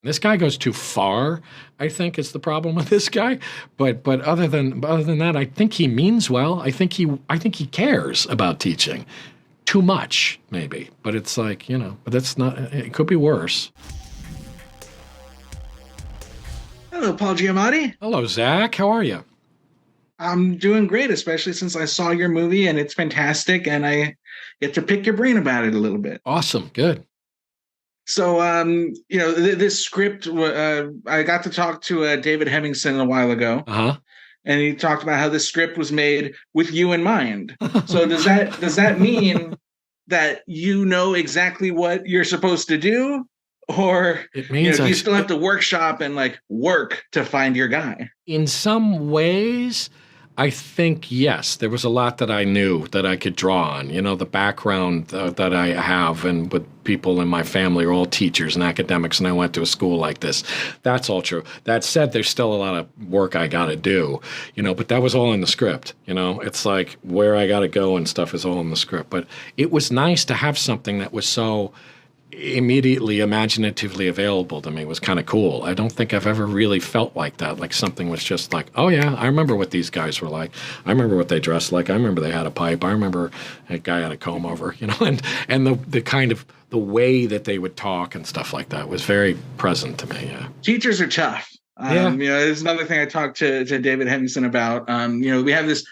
This guy goes too far, I think, is the problem with this guy. But other than that, I think he means well. I think he cares about teaching. Too much, maybe. But it's like, but that's not, it could be worse. Hello, Paul Giamatti. Hello, Zach. How are you? I'm doing great, especially since I saw your movie and it's fantastic, and I get to pick your brain about it a little bit. Awesome. Good. So, this script, I got to talk to David Hemmingson a while ago, and he talked about how this script was made with you in mind. So does that mean that you know exactly what you're supposed to do? Or it means you still have to workshop and work to find your guy? In some ways, I think, yes, there was a lot that I knew that I could draw on. The background that I have, and with people in my family are all teachers and academics, and I went to a school like this. That's all true. That said, there's still a lot of work I got to do, but that was all in the script. It's like where I got to go and stuff is all in the script. But it was nice to have something that was so immediately imaginatively available to me. Was kind of cool. I don't think I've ever really felt like that, like something was just like, oh yeah, I remember what these guys were like. I remember what they dressed like. I remember they had a pipe. I remember a guy had a comb over, and the kind of the way that they would talk and stuff like that was very present to me. Yeah. Teachers are tough. There's another thing I talked to David Hemmingson about. We have this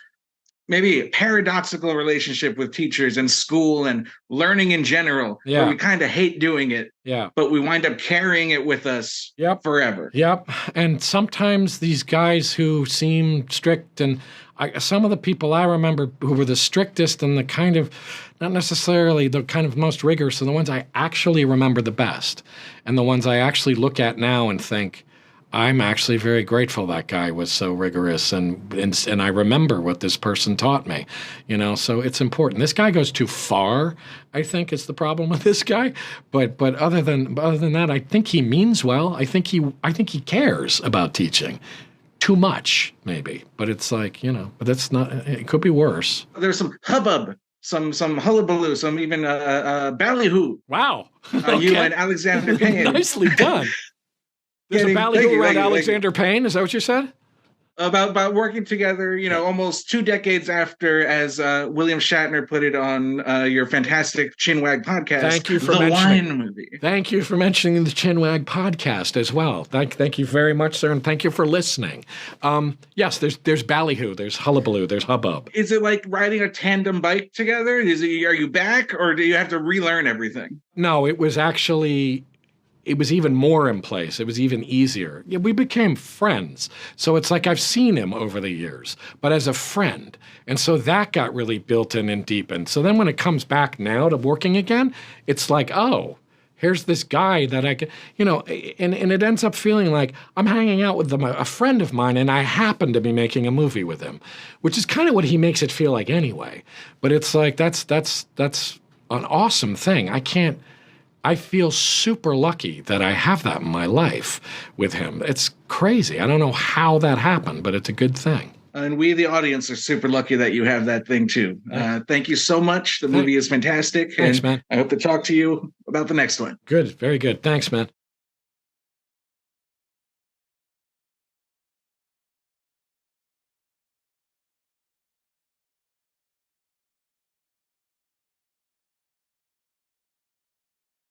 maybe paradoxical relationship with teachers and school and learning in general, where we kind of hate doing it, but we wind up carrying it with us forever. Yep. And sometimes these guys who seem strict, and some of the people I remember who were the strictest and the kind of, not necessarily the kind of most rigorous, are the ones I actually remember the best, and the ones I actually look at now and think, I'm actually very grateful that guy was so rigorous, and I remember what this person taught me, so it's important. This guy goes too far, I think, is the problem with this guy. But other than that, I think he means well. I think he cares about teaching. Too much, maybe. But it's like, but that's not, it could be worse. There's some hubbub, some hullabaloo, some even ballyhoo. Wow. Okay. You and Alexander Payne. Nicely done. There's a ballyhoo around Alexander Payne. Is that what you said? About working together, almost 2 decades after, as William Shatner put it on your fantastic Chinwag podcast. Thank you for the Wine movie. Thank you for mentioning the Chinwag podcast as well. Thank you very much, sir, and thank you for listening. Yes, there's ballyhoo, there's hullabaloo, there's hubbub. Is it like riding a tandem bike together? Are you back, or do you have to relearn everything? No, it was actually. It was even more in place. It was even easier. We became friends. So it's like I've seen him over the years, but as a friend. And so that got really built in and deepened. So then when it comes back now to working again, it's like, oh, here's this guy that I can, and it ends up feeling like I'm hanging out with a friend of mine, and I happen to be making a movie with him, which is kind of what he makes it feel like anyway. But it's like, that's an awesome thing. I feel super lucky that I have that in my life with him. It's crazy. I don't know how that happened, but it's a good thing. And we, the audience, are super lucky that you have that thing too. Thank you so much. The movie is fantastic. Thanks, man. I hope to talk to you about the next one. Good. Very good. Thanks, man.